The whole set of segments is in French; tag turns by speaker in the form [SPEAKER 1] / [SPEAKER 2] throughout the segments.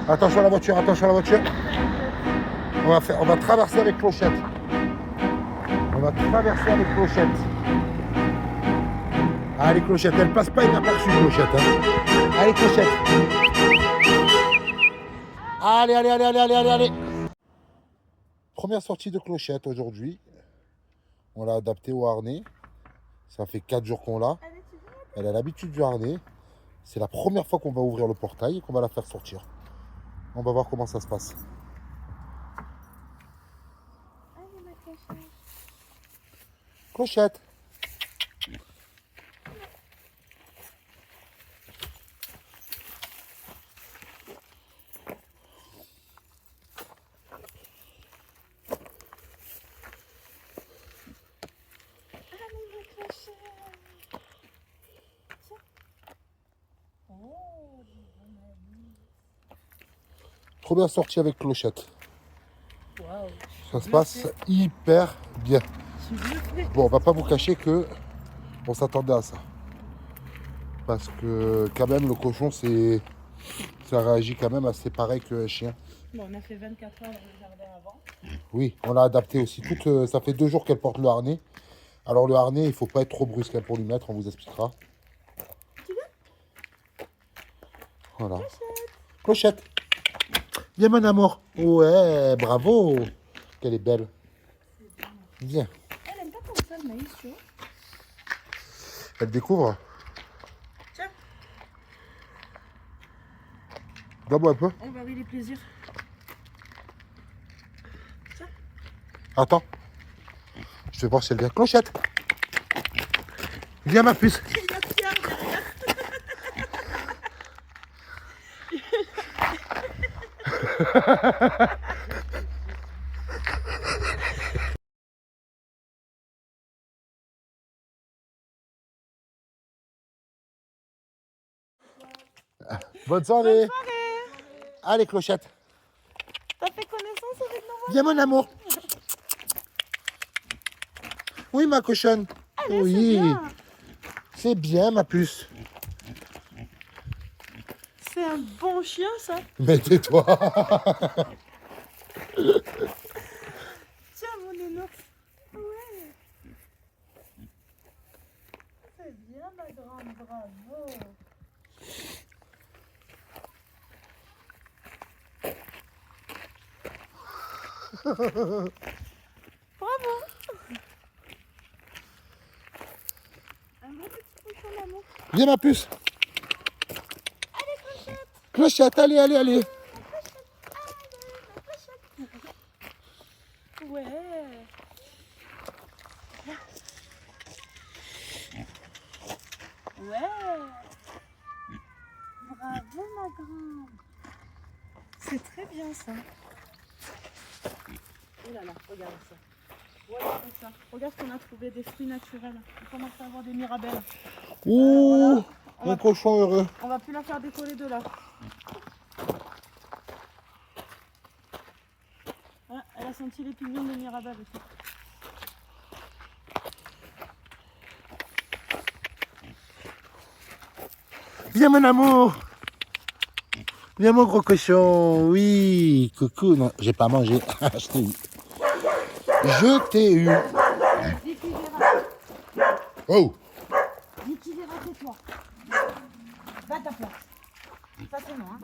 [SPEAKER 1] Attention à la voiture, attention à la voiture. On va traverser avec Clochette. On va traverser avec Clochette. Allez, Clochette, elle passe pas inaperçue, Clochette. Hein. Allez, Clochette. Allez, allez, allez, allez, allez, allez, allez. Première sortie de Clochette aujourd'hui. On l'a adaptée au harnais. Ça fait 4 jours qu'on l'a. Elle a l'habitude du harnais. C'est la première fois qu'on va ouvrir le portail et qu'on va la faire sortir. On va voir comment ça se passe. Clochette. Première sortie avec Clochette.
[SPEAKER 2] Wow.
[SPEAKER 1] Ça se passe hyper bien. Bon, on va pas vous cacher que on s'attendait à ça. Parce que quand même le cochon ça réagit quand même assez pareil qu'un chien.
[SPEAKER 2] Bon, on a fait 24 heures dans le jardin avant.
[SPEAKER 1] Oui, on l'a adapté aussi. Ça fait 2 jours qu'elle porte le harnais. Alors le harnais, il faut pas être trop brusque pour lui mettre, on vous expliquera.
[SPEAKER 2] Tu veux?
[SPEAKER 1] Voilà. Clochette. Viens mon amour. Ouais, bravo. Qu'elle est belle. Viens.
[SPEAKER 2] Elle aime pas comme ça le maïs, tu vois.
[SPEAKER 1] Elle découvre.
[SPEAKER 2] Tiens.
[SPEAKER 1] Donne-moi un peu.
[SPEAKER 2] On va avoir les plaisirs. Tiens.
[SPEAKER 1] Attends. Je vais voir si elle vient. Clochette. Viens ma puce. Bonne soirée. Allez, Clochette.
[SPEAKER 2] T'as fait connaissance avec nos
[SPEAKER 1] Viens, mon amour. Oui, ma cochonne.
[SPEAKER 2] Allez,
[SPEAKER 1] oui.
[SPEAKER 2] c'est bien.
[SPEAKER 1] C'est bien, ma puce.
[SPEAKER 2] C'est un bon chien, ça.
[SPEAKER 1] Mais tais-toi.
[SPEAKER 2] Tiens, mon nounours. Ouais. C'est bien, ma grande. Bravo. Bravo. Un bon petit cochon d'amour.
[SPEAKER 1] Viens, ma puce.
[SPEAKER 2] Allez, Clochette.
[SPEAKER 1] Clochette, allez, allez, allez.
[SPEAKER 2] Ouais. Ouais. Bravo, ma grande. C'est très bien, ça. Oh là là, regarde ça. Regarde ça. Regarde ce qu'on a trouvé, des fruits naturels. On commence à avoir des mirabelles.
[SPEAKER 1] Ouh,
[SPEAKER 2] voilà.
[SPEAKER 1] un cochon heureux.
[SPEAKER 2] On va plus la faire décoller de là. Ah, elle a senti les pignons des mirabelles aussi.
[SPEAKER 1] Viens, mon amour. Viens, mon gros cochon. Oui, coucou. Non, j'ai pas mangé. Je t'ai eu. Je t'ai eu.
[SPEAKER 2] Dis qui verra.
[SPEAKER 1] Oh.
[SPEAKER 2] Dis qui verra, c'est toi. Va à ta place. Ça, c'est non, hein.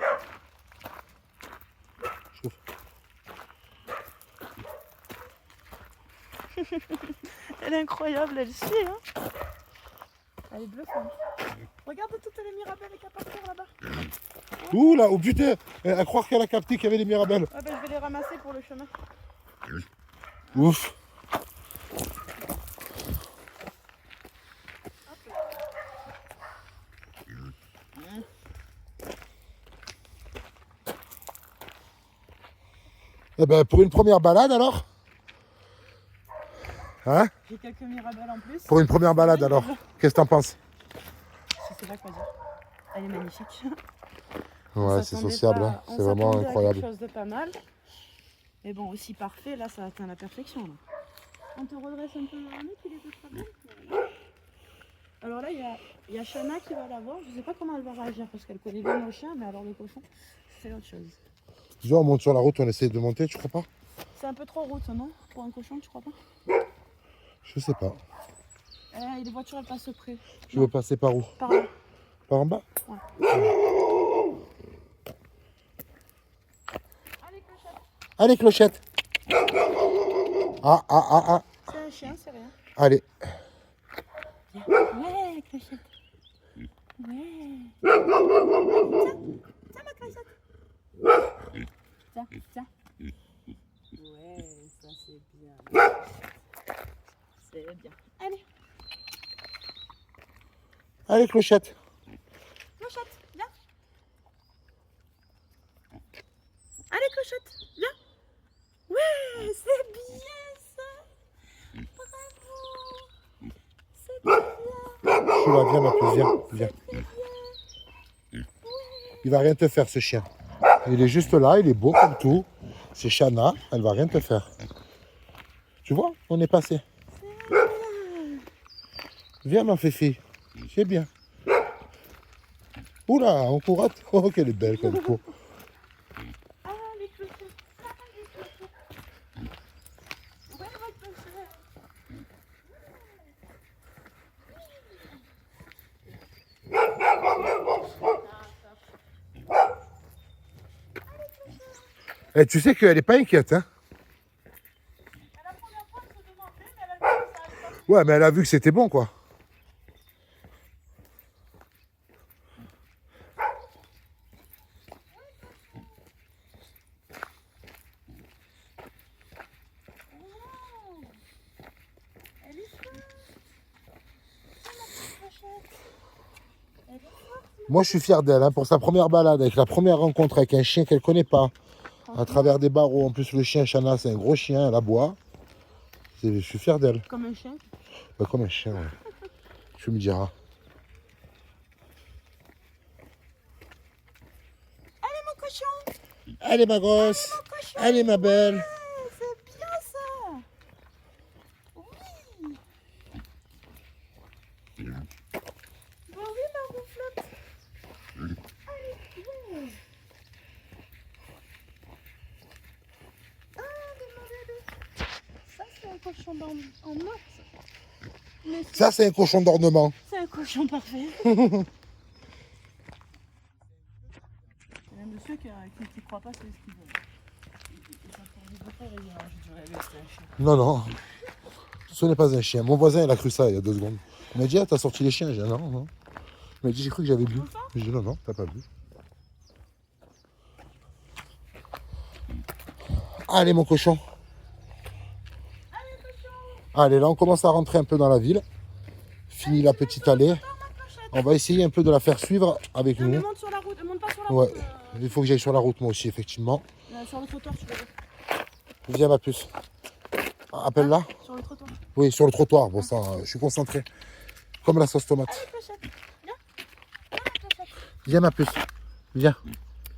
[SPEAKER 2] Elle est incroyable, elle suit, hein. Elle est bluffante. Regarde toutes les mirabelles qu'il y a par terre là-bas.
[SPEAKER 1] Ouh là, oh putain. À croire qu'elle a capté qu'il y avait des mirabelles.
[SPEAKER 2] Ah ben, je vais les ramasser pour le chemin.
[SPEAKER 1] Ouf. Eh ben, pour une première balade alors. Hein?
[SPEAKER 2] J'ai quelques mirabelles en plus.
[SPEAKER 1] Pour une première balade alors. Qu'est-ce que t'en penses?
[SPEAKER 2] Je sais pas quoi dire. Elle est magnifique.
[SPEAKER 1] Ouais, c'est sociable, hein. C'est vraiment incroyable.
[SPEAKER 2] Quelque chose de pas mal. Mais bon, aussi parfait, là, ça atteint la perfection. Là. On te redresse un peu le harnais, puis les deux problèmes. Voilà. Alors là, il y a Shana qui va la voir. Je sais pas comment elle va réagir parce qu'elle connaît bien nos chiens, mais alors le cochon, c'est autre chose.
[SPEAKER 1] Disons, on monte sur la route, on essaie de monter, tu crois pas?
[SPEAKER 2] C'est un peu trop route, non? Pour un cochon, tu crois pas?
[SPEAKER 1] Je sais pas.
[SPEAKER 2] Les voitures, elles passent près.
[SPEAKER 1] Tu veux passer par où?
[SPEAKER 2] Par là.
[SPEAKER 1] Par en bas?
[SPEAKER 2] Ouais. Allez, Clochette.
[SPEAKER 1] Allez, Clochette. Ah, ah, ah, ah.
[SPEAKER 2] C'est un chien, c'est rien.
[SPEAKER 1] Allez.
[SPEAKER 2] Ouais, Clochette. Ouais. Tiens, ma Clochette. Tiens, tiens. Ouais, ça c'est bien. C'est bien. Allez.
[SPEAKER 1] Allez, Clochette.
[SPEAKER 2] Clochette, viens. Allez, Clochette, viens. Ouais, c'est bien ça. Bravo. C'est bien.
[SPEAKER 1] Je suis là, viens, ma puce, viens, viens. Il va rien te faire, ce chien. Il est juste là, il est beau comme tout. C'est Shana, elle va rien te faire. Tu vois, on est passé. Viens, ma féfille. C'est bien. Oula, on courate. Oh, qu'elle est belle comme peau.
[SPEAKER 2] Allez, Clochette. Allez, Clochette. Ouais, ma Clochette.
[SPEAKER 1] Et tu sais qu'elle n'est pas inquiète, hein?
[SPEAKER 2] La première fois, elle se demandait, mais elle a vu que ça allait pas.
[SPEAKER 1] Ouais, mais elle a vu que c'était bon, quoi.
[SPEAKER 2] Elle est forte. C'est ma petite Clochette. Elle est forte.
[SPEAKER 1] Moi, je suis fier d'elle, hein, pour sa première balade, avec la première rencontre avec un chien qu'elle ne connaît pas, à travers des barreaux. En plus, le chien, Shana, c'est un gros chien, elle aboie. Je suis fier d'elle.
[SPEAKER 2] Comme un chien.
[SPEAKER 1] Bah, comme un chien, ouais. Tu me diras.
[SPEAKER 2] Allez, mon cochon.
[SPEAKER 1] Allez, ma grosse.
[SPEAKER 2] Mon cochon.
[SPEAKER 1] Allez, ma belle.
[SPEAKER 2] Ouais, c'est bien ça. Oui. Bah oui, ma rouflotte. Allez, ouais. Allez, mon bébé. Ça, c'est un cochon en or, ça. Mais
[SPEAKER 1] Ça, c'est un cochon d'ornement.
[SPEAKER 2] c'est un cochon parfait. Il y a un monsieur qui croit pas, c'est ce qu'il veut. Je dirais, c'est un chien.
[SPEAKER 1] Non, non. Ce n'est pas un chien. Mon voisin, il a cru ça il y a 2 secondes. Il m'a dit, ah, t'as sorti les chiens. J'ai dit, non, non. Il m'a dit, j'ai cru que j'avais bu. J'ai dit, non, non, t'as pas bu. Allez, mon cochon. Allez, là, on commence à rentrer un peu dans la ville. Fini la petite allée. On va essayer un peu de la faire suivre avec
[SPEAKER 2] Non, mais
[SPEAKER 1] nous.
[SPEAKER 2] monte sur la route, monte pas sur la
[SPEAKER 1] Ouais,
[SPEAKER 2] route.
[SPEAKER 1] il faut que j'aille sur la route, moi aussi, effectivement.
[SPEAKER 2] Sur le trottoir, tu veux dire.
[SPEAKER 1] Viens, ma puce. Appelle-la.
[SPEAKER 2] Sur le trottoir.
[SPEAKER 1] Oui, sur le trottoir. Bon, ça, je suis concentré. Comme la sauce tomate.
[SPEAKER 2] Allez, Clochette, viens. Viens, ma Clochette.
[SPEAKER 1] Viens, ma puce. Viens.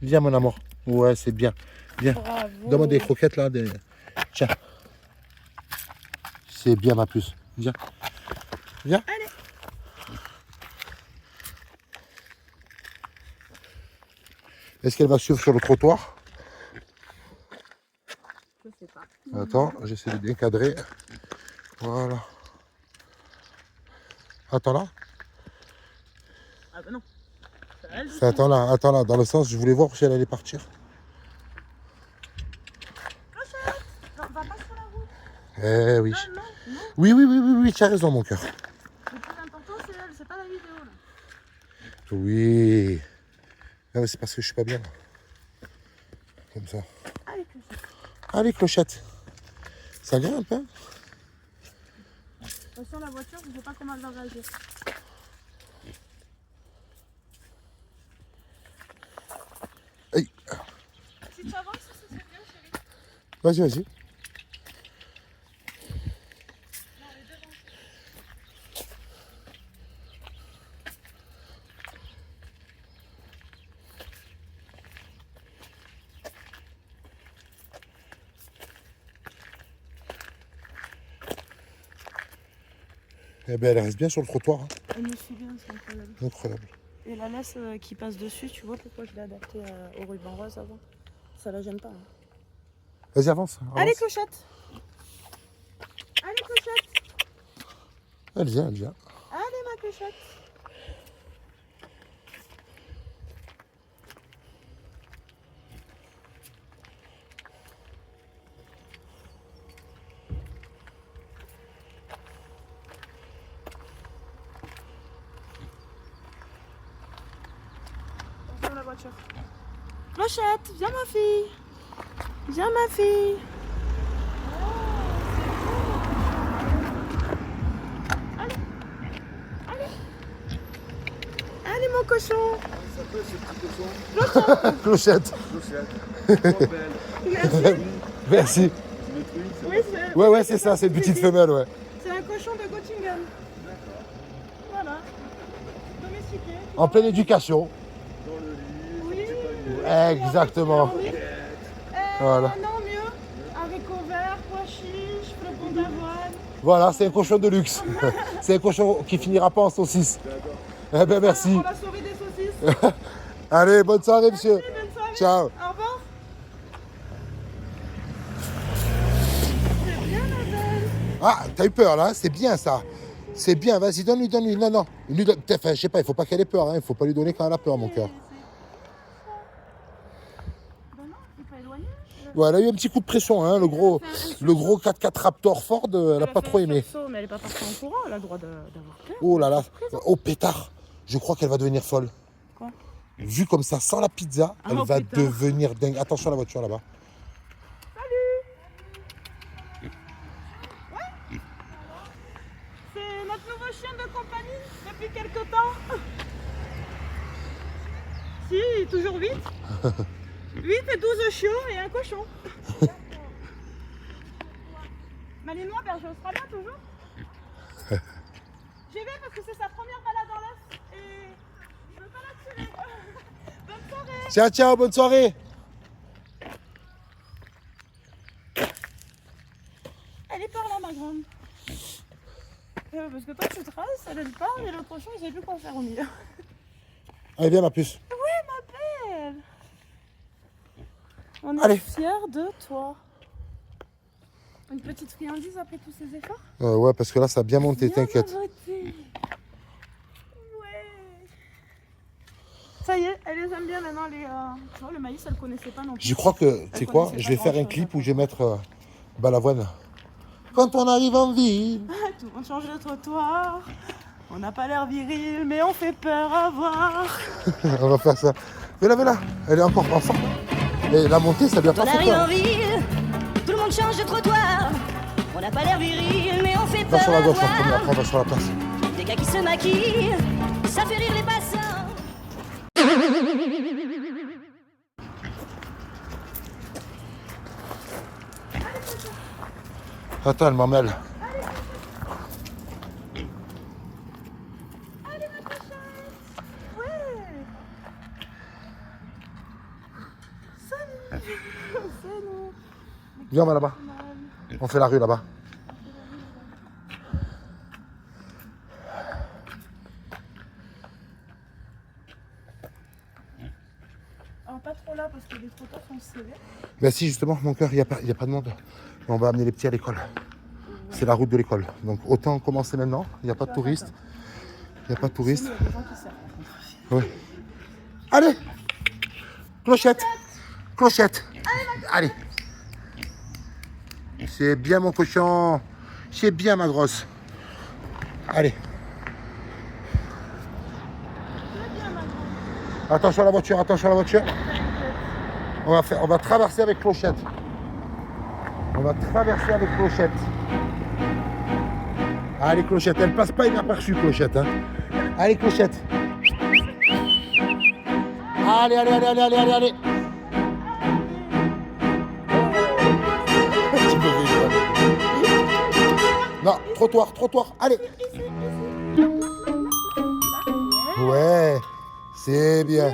[SPEAKER 1] Viens, mon amour. Ouais, c'est bien. Viens.
[SPEAKER 2] Bravo.
[SPEAKER 1] Donne-moi des croquettes, là. Tiens. C'est bien, ma puce. Viens. Viens.
[SPEAKER 2] Allez.
[SPEAKER 1] Est-ce qu'elle va suivre sur le trottoir?
[SPEAKER 2] Je sais pas.
[SPEAKER 1] Attends, j'essaie de bien cadrer. Voilà. Attends là.
[SPEAKER 2] Ah bah non. Elle, je
[SPEAKER 1] Attends là, dans le sens, je voulais voir si elle allait partir.
[SPEAKER 2] Clochette. Non, va pas sur la route.
[SPEAKER 1] Eh oui.
[SPEAKER 2] Non, non, non.
[SPEAKER 1] Oui, tu as raison, mon cœur.
[SPEAKER 2] Le plus important, c'est elle, c'est pas la vidéo, là.
[SPEAKER 1] Oui. Ah, mais c'est parce que je suis pas bien. Comme ça.
[SPEAKER 2] Allez, Clochette.
[SPEAKER 1] Allez, Clochette. Ça grimpe, hein?
[SPEAKER 2] Attention, la voiture, je sais pas comment elle va réagir.
[SPEAKER 1] Aïe.
[SPEAKER 2] Si tu avances, ce serait bien, chérie.
[SPEAKER 1] Vas-y, vas-y.
[SPEAKER 2] Non, elle est devant.
[SPEAKER 1] Eh ben, elle reste bien sur le trottoir. Hein.
[SPEAKER 2] Elle me suit bien, c'est incroyable.
[SPEAKER 1] Incroyable.
[SPEAKER 2] Et la laisse qui passe dessus, tu vois pourquoi je l'ai adaptée au ruban rose avant? ça la gêne pas. Hein.
[SPEAKER 1] Vas-y, avance.
[SPEAKER 2] Allez, Clochette. Allez, Clochette.
[SPEAKER 1] Elle vient, elle vient.
[SPEAKER 2] Allez, ma Clochette. Dans la voiture. Clochette, viens ma fille. Viens ma fille. Allez. Allez. Allez mon cochon.
[SPEAKER 3] Ça peut ce petit cochon.
[SPEAKER 1] Clochette.
[SPEAKER 3] Trop belle.
[SPEAKER 2] Merci.
[SPEAKER 1] Merci.
[SPEAKER 2] Oui, c'est
[SPEAKER 1] Ouais, c'est ça, c'est une petite femelle, ouais.
[SPEAKER 2] c'est un cochon de Göttingen. Voilà. Domestiqué.
[SPEAKER 1] En pleine éducation.
[SPEAKER 3] Dans le lit,
[SPEAKER 2] Oui.
[SPEAKER 1] Exactement. Voilà.
[SPEAKER 2] Non, mieux. Haricots verts, pois chiches, flocons d'avoine.
[SPEAKER 1] Voilà, c'est un cochon de luxe. C'est un cochon qui finira pas en saucisse. Eh ben merci.
[SPEAKER 2] Pour la souris des saucisses.
[SPEAKER 1] Allez, bonne soirée, monsieur.
[SPEAKER 2] Bonne soirée.
[SPEAKER 1] Ciao.
[SPEAKER 2] Au revoir. C'est bien, ma belle.
[SPEAKER 1] Ah, t'as eu peur là, c'est bien ça. C'est bien, vas-y, donne-lui, donne-lui. Non, non. Enfin, je sais pas, il faut pas qu'elle ait peur, hein. Il faut pas lui donner quand elle a peur, mon cœur.
[SPEAKER 2] Ben non, il faut éloigner.
[SPEAKER 1] Ouais, elle a eu un petit coup de pression, hein. Le gros 4x4 Raptor Ford, elle a pas trop aimé.
[SPEAKER 2] Mais elle est pas partie en courant, elle a le droit d'avoir peur.
[SPEAKER 1] Oh là là. Oh pétard. Je crois qu'elle va devenir folle.
[SPEAKER 2] Quoi?
[SPEAKER 1] Vu comme ça, sans la pizza,
[SPEAKER 2] Ah,
[SPEAKER 1] elle
[SPEAKER 2] oh,
[SPEAKER 1] va
[SPEAKER 2] putain.
[SPEAKER 1] devenir dingue. Attention à la voiture là-bas.
[SPEAKER 2] C'est notre nouveau chien de compagnie depuis quelque temps. Si, toujours 8. 8 et 12 chiots et un cochon. Malinois, berger australien toujours. J'y vais parce que c'est sa première balade dans l'Est et je veux pas la tuer. Bonne soirée.
[SPEAKER 1] Ciao, ciao, bonne soirée.
[SPEAKER 2] Elle est par là, ma grande. Parce que toi tu traces, elle part et le cochon il sait plus quoi faire au milieu.
[SPEAKER 1] Allez, viens ma puce.
[SPEAKER 2] Ouais, ma belle. On est
[SPEAKER 1] Allez.
[SPEAKER 2] fiers de toi. Une petite friandise après tous ces efforts.
[SPEAKER 1] Ouais, parce que là, ça a bien monté,
[SPEAKER 2] Viens,
[SPEAKER 1] t'inquiète.
[SPEAKER 2] ma beauté. Ouais. Ça y est, elle les aime bien maintenant. Tu vois, le maïs, elle connaissait pas non plus.
[SPEAKER 1] Je crois que, tu sais quoi,
[SPEAKER 2] connaissait
[SPEAKER 1] je
[SPEAKER 2] pas
[SPEAKER 1] vais faire un
[SPEAKER 2] grand-chose,
[SPEAKER 1] clip où
[SPEAKER 2] après.
[SPEAKER 1] je vais mettre Balavoine. Quand on arrive en ville.
[SPEAKER 2] Tout le monde change de trottoir. On n'a pas l'air viril, mais on fait peur à voir.
[SPEAKER 1] On va faire ça. Viens là. Elle est encore ensemble. Et la montée, ça lui a pas
[SPEAKER 4] On
[SPEAKER 1] fait
[SPEAKER 4] arrive en
[SPEAKER 1] peur.
[SPEAKER 4] ville, tout le monde change de trottoir. On n'a pas l'air viril, mais on fait
[SPEAKER 1] Va
[SPEAKER 4] peur
[SPEAKER 1] sur la
[SPEAKER 4] à
[SPEAKER 1] gauche, en premier,
[SPEAKER 4] voir.
[SPEAKER 1] après on va sur la place.
[SPEAKER 4] Des gars qui se maquillent, ça fait rire les passants.
[SPEAKER 1] Attends, elle m'emmêle.
[SPEAKER 2] Ouais. Salut. Salut.
[SPEAKER 1] Viens, on va là-bas. On fait la rue là-bas.
[SPEAKER 2] Alors, pas trop là parce que les trottoirs sont serrés.
[SPEAKER 1] Ben si, justement, mon cœur, il n'y a pas de monde. On va amener les petits à l'école. C'est la route de l'école. Donc autant commencer maintenant. Il n'y a pas de touristes. Il n'y a pas de touristes.
[SPEAKER 2] Il y a des gens qui servent.
[SPEAKER 1] Ouais. Allez. Clochette. Clochette. Allez. C'est bien mon cochon. C'est bien ma grosse. Allez. Attention à la voiture, attention à la voiture. On va traverser avec Clochette. On va traverser avec Clochette. Allez Clochette, elle passe pas inaperçue Clochette. Hein. Allez Clochette. Allez, allez, allez, allez, allez, allez, allez. Tu peux rire, ouais. Non, trottoir, allez. Ouais, c'est bien.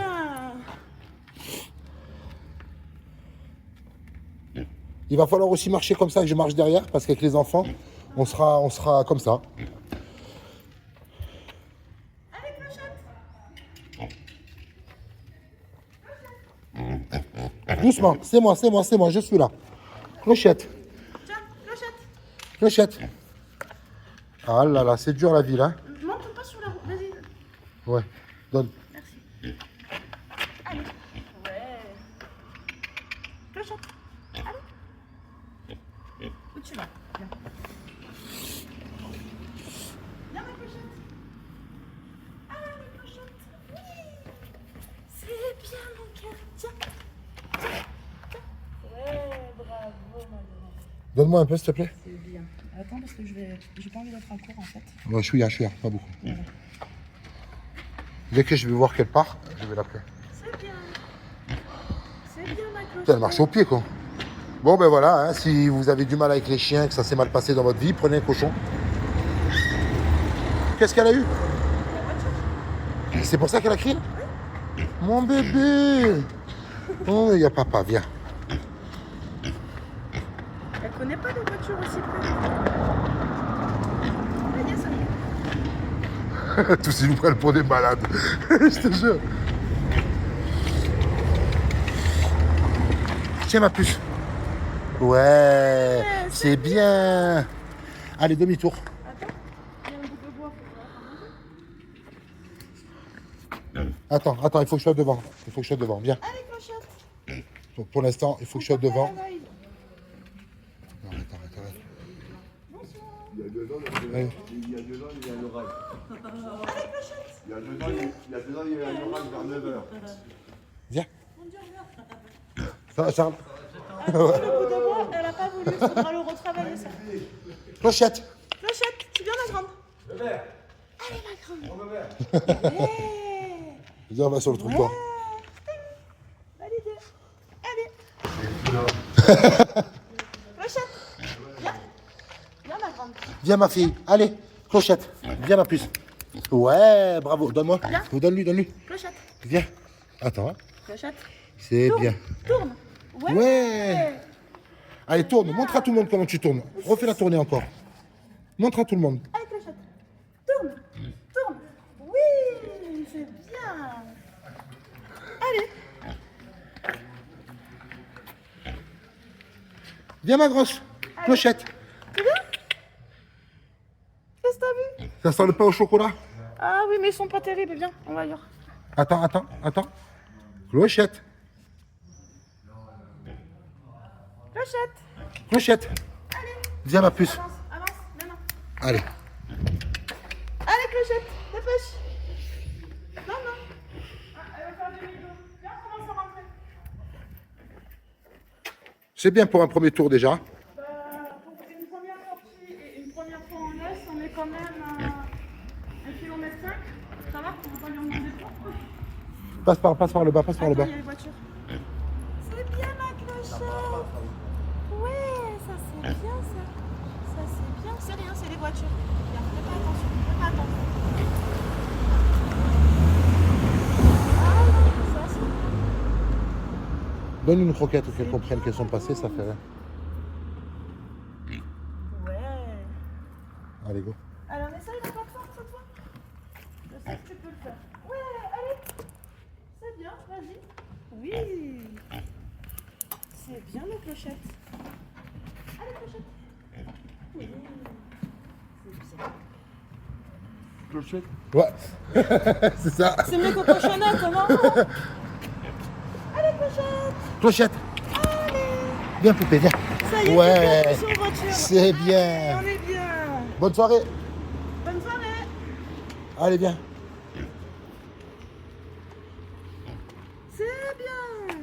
[SPEAKER 1] Il va falloir aussi marcher comme ça, que je marche derrière, parce qu'avec les enfants, on sera comme ça.
[SPEAKER 2] Allez, Clochette.
[SPEAKER 1] Doucement, c'est moi, je suis là. Clochette.
[SPEAKER 2] Tiens, clochette.
[SPEAKER 1] Clochette. Ah là là, c'est dur la vie là.
[SPEAKER 2] Monte pas sur la roue, vas-y.
[SPEAKER 1] Ouais, donne.
[SPEAKER 2] Merci. Allez. Ouais. Clochette. Allez. Où tu vas? Viens. Viens ma clochette. Allez clochette. Oui. C'est bien mon cœur. Tiens. Tiens. Ouais, bravo ma grande.
[SPEAKER 1] Donne-moi un peu s'il te plaît.
[SPEAKER 2] C'est bien. Attends parce que j'ai pas envie d'être en cours en fait.
[SPEAKER 1] Ouais, je suis là, pas beaucoup.
[SPEAKER 2] Voilà.
[SPEAKER 1] Dès que je vais voir qu'elle part, je vais l'appeler.
[SPEAKER 2] C'est bien. C'est bien ma clochette.
[SPEAKER 1] Putain, elle marche au pied quoi. Bon ben voilà, hein, si vous avez du mal avec les chiens, que ça s'est mal passé dans votre vie, prenez un cochon. Qu'est-ce qu'elle a eu? C'est pour ça qu'elle a crié? Mon bébé. Oh, il y a papa, viens.
[SPEAKER 2] Elle connaît pas de voiture aussi près. Ah, il y a ça.
[SPEAKER 1] Tous ils nous prennent pour des malades. Je te jure. Tiens ma puce. Ouais, c'est bien. Allez, demi-tour.
[SPEAKER 2] Attends, il y a un bout de bois.
[SPEAKER 1] Attends, il faut que je sois devant. Viens.
[SPEAKER 2] Allez, clochette.
[SPEAKER 1] Donc, pour l'instant, il faut que je sois devant.
[SPEAKER 2] Allez.
[SPEAKER 1] Non, arrête.
[SPEAKER 3] Il y a 2 ans,
[SPEAKER 1] Allez.
[SPEAKER 3] il y a 2 ans, il y a un orage. Il y a 2 ans, il y a 2 ans, il y a un orage vers 9h.
[SPEAKER 1] Viens. Ça va, Charles?
[SPEAKER 2] Le bout de bois, elle a pas voulu. Il faudra le retravailler ça.
[SPEAKER 1] Clochette.
[SPEAKER 2] Clochette, tu viens ma grande?
[SPEAKER 3] Bébert,
[SPEAKER 2] Allez ma grande.
[SPEAKER 3] mon bébert.
[SPEAKER 2] Ouais.
[SPEAKER 1] Viens, on va sur le trottoir.
[SPEAKER 2] Validé. Allez. Clochette. Viens. Viens ma grande.
[SPEAKER 1] Viens, ma fille. Allez, clochette. Viens, ma puce. Ouais, bravo. Donne-moi.
[SPEAKER 2] Viens.
[SPEAKER 1] Donne-lui.
[SPEAKER 2] Clochette.
[SPEAKER 1] Viens. Attends. Hein.
[SPEAKER 2] Clochette.
[SPEAKER 1] C'est
[SPEAKER 2] Tourne.
[SPEAKER 1] bien.
[SPEAKER 2] Tourne. Ouais.
[SPEAKER 1] Ouais. Allez, tourne. Montre à tout le monde comment tu tournes. Refais la tournée encore. Montre à tout le monde.
[SPEAKER 2] Allez, clochette. Tourne. Tourne. Oui, c'est bien. Allez.
[SPEAKER 1] Viens, ma grosse. Clochette.
[SPEAKER 2] C'est bien? Qu'est-ce que t'as vu?
[SPEAKER 1] Ça sent le pain au chocolat?
[SPEAKER 2] Ah oui, mais ils sont pas terribles. Viens, on va ailleurs.
[SPEAKER 1] Attends. Clochette.
[SPEAKER 2] Clochette.
[SPEAKER 1] Viens, ma puce.
[SPEAKER 2] Avance, maintenant.
[SPEAKER 1] Allez.
[SPEAKER 2] Allez, clochette, dépêche. Non. Ah, elle va faire demi-tour. Viens, on commence à rentrer.
[SPEAKER 1] C'est bien pour un premier tour déjà.
[SPEAKER 2] Pour une première sortie et une première fois en laisse, on est quand même à 1,5 km. Ça va? On va pas lui en demander trop.
[SPEAKER 1] Passe par le bas.
[SPEAKER 2] Attends, il y a les voitures. C'est bien ma clochette. Ouais, ça c'est bien ça. Ça c'est bien. C'est rien, c'est les voitures. Viens, fais pas attention. Ah non, ça c'est...
[SPEAKER 1] Donne une croquette ou qu'elles comprennent qu'elles sont passées, ça fait rien.
[SPEAKER 2] Ouais.
[SPEAKER 1] Allez, go.
[SPEAKER 2] Alors on essaye la plateforme cette fois. Je sais que tu peux le faire. Ouais, allez. C'est bien, vas-y. Oui. C'est bien la clochette. Allez, clochette. Oui. C'est bien.
[SPEAKER 3] Clochette.
[SPEAKER 1] Ouais. C'est ça.
[SPEAKER 2] C'est mieux que cochonnette, non? Allez, clochette.
[SPEAKER 1] Clochette.
[SPEAKER 2] Allez.
[SPEAKER 1] Viens, poupée, viens.
[SPEAKER 2] Ça y est,
[SPEAKER 1] Ouais.
[SPEAKER 2] c'est bien, voiture.
[SPEAKER 1] C'est bien.
[SPEAKER 2] On est bien.
[SPEAKER 1] Bonne soirée.
[SPEAKER 2] Bonne soirée.
[SPEAKER 1] Allez, viens.
[SPEAKER 2] C'est bien.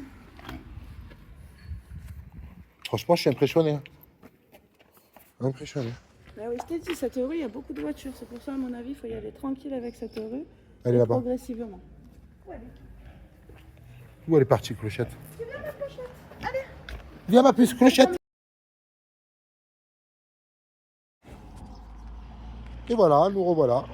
[SPEAKER 1] Franchement, je suis impressionné. Hein. Impressionné.
[SPEAKER 2] Bah oui, je t'ai dit, cette rue, il y a beaucoup de voitures. C'est pour ça, à mon avis, il faut y aller tranquille avec cette rue.
[SPEAKER 1] Elle est là-bas.
[SPEAKER 2] Progressivement. Ouais.
[SPEAKER 1] Où elle est partie, Clochette?
[SPEAKER 2] Tu viens, ma clochette? Allez.
[SPEAKER 1] Viens, ma puce, Clochette. Et voilà, nous revoilà.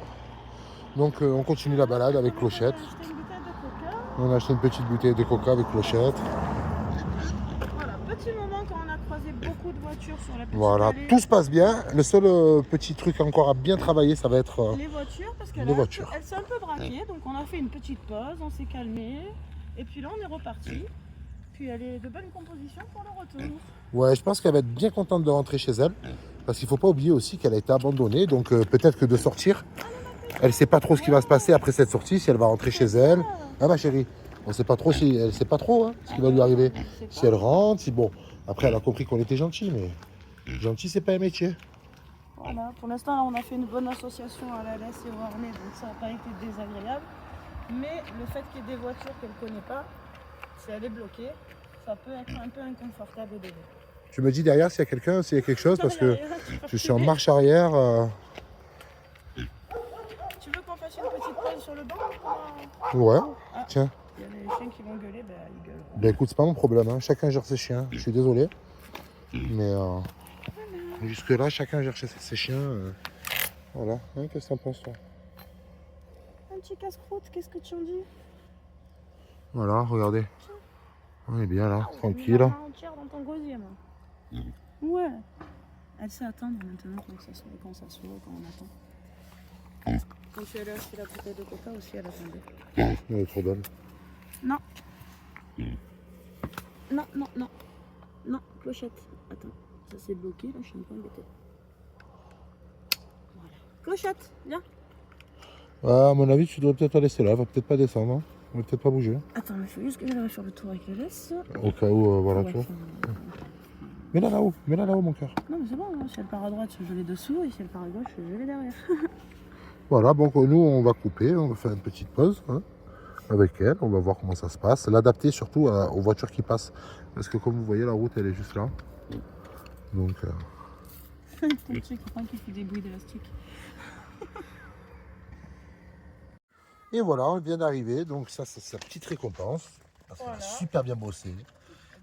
[SPEAKER 1] Donc, on continue la balade avec Clochette.
[SPEAKER 2] On a acheté une bouteille de coca.
[SPEAKER 1] On a acheté une petite bouteille de coca avec Clochette.
[SPEAKER 2] Voilà, petit moment quand on a croisé beaucoup de voitures sur la petite
[SPEAKER 1] Voilà,
[SPEAKER 2] allée.
[SPEAKER 1] tout se passe bien. Le seul petit truc encore à bien travailler, ça va être...
[SPEAKER 2] Les voitures, parce
[SPEAKER 1] les
[SPEAKER 2] qu'elle
[SPEAKER 1] voitures.
[SPEAKER 2] elle s'est un peu braquée, donc on a fait une petite pause, on s'est calmé, et puis là on est reparti. Puis elle est de bonne composition pour le retour.
[SPEAKER 1] Ouais, je pense qu'elle va être bien contente de rentrer chez elle. Parce qu'il ne faut pas oublier aussi qu'elle a été abandonnée. Donc peut-être que de sortir, elle ne sait pas trop ce qui va se passer après cette sortie, si elle va rentrer chez elle. Ah ma chérie, on ne sait pas trop si elle sait pas trop hein, ce qui va lui arriver. Si elle rentre, si bon. Après elle a compris qu'on était gentil, mais gentil c'est pas un métier.
[SPEAKER 2] Voilà, pour l'instant là on a fait une bonne association à la laisse et au harnais, donc ça n'a pas été désagréable. Mais le fait qu'il y ait des voitures qu'elle ne connaît pas, si elle est bloquée, ça peut être un peu inconfortable au début.
[SPEAKER 1] Tu me dis derrière s'il y a quelqu'un, s'il y a quelque chose, parce que je suis en marche arrière.
[SPEAKER 2] Tu veux qu'on fasse une petite pause sur le banc
[SPEAKER 1] Ouais,
[SPEAKER 2] Ah,
[SPEAKER 1] tiens.
[SPEAKER 2] il y a les chiens qui vont gueuler, ben ils gueuleront.
[SPEAKER 1] Ben écoute, c'est pas mon problème, hein. Chacun gère ses chiens. Je suis désolé. Mais jusque-là, chacun gère ses chiens. Voilà. Hein, qu'est-ce que t'en penses, toi?
[SPEAKER 2] Un petit casse-croûte, qu'est-ce que tu en dis?
[SPEAKER 1] Voilà, regardez. On est bien là,
[SPEAKER 2] On
[SPEAKER 1] tranquille.
[SPEAKER 2] met la main entière dans ton gosier, moi. Ouais. Elle sait attendre maintenant quand ça s'ouvre, quand on attend. Quand tu allais acheter la bouteille de coca aussi, elle attendait.
[SPEAKER 1] Elle est trop belle.
[SPEAKER 2] Non. Non, non, non. Non, clochette. Attends, ça s'est bloqué, là, je suis un peu embêtée. Voilà. Clochette, viens.
[SPEAKER 1] À mon avis, tu devrais peut-être la laisser là. Elle va peut-être pas descendre. Hein. Elle va peut-être pas bouger.
[SPEAKER 2] Attends, il faut juste que j'aille faire le tour avec les laisses.
[SPEAKER 1] Au cas où, voilà, tu vois. Mets-la là-haut, mon cœur.
[SPEAKER 2] Non, mais c'est bon, hein. Si elle part à droite, je l'ai dessous, et si elle part à gauche, je l'ai derrière.
[SPEAKER 1] Voilà, donc nous, on va couper. On va faire une petite pause hein, avec elle. On va voir comment ça se passe. L'adapter surtout aux voitures qui passent. Parce que comme vous voyez, la route, elle est juste là. Donc...
[SPEAKER 2] Ton truc, il fait des bruits d'élastique.
[SPEAKER 1] Et voilà, on vient d'arriver. Donc ça, c'est sa petite récompense. Parce qu'elle a
[SPEAKER 2] Voilà.
[SPEAKER 1] super bien bossé.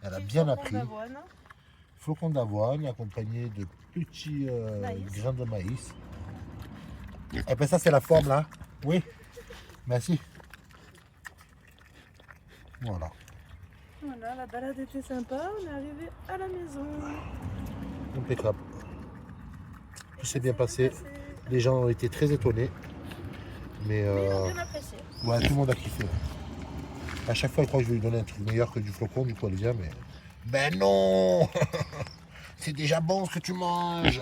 [SPEAKER 1] Elle a
[SPEAKER 2] Petit
[SPEAKER 1] bien
[SPEAKER 2] flocon
[SPEAKER 1] appris.
[SPEAKER 2] d'avoine.
[SPEAKER 1] Flocons d'avoine accompagné de petits
[SPEAKER 2] Maïs.
[SPEAKER 1] grains de maïs. Et bien ça, c'est la forme là. Oui. Merci. Voilà.
[SPEAKER 2] Voilà, la balade était sympa, on est arrivé à la maison.
[SPEAKER 1] Impeccable. Tout s'est bien passé. Les gens ont été très étonnés. Mais
[SPEAKER 2] Ils ont bien apprécié.
[SPEAKER 1] ouais, tout le monde a kiffé. À chaque fois, je crois que je vais lui donner un truc meilleur que du flocon, du coup, elle vient, mais... Ben non. C'est déjà bon ce que tu manges.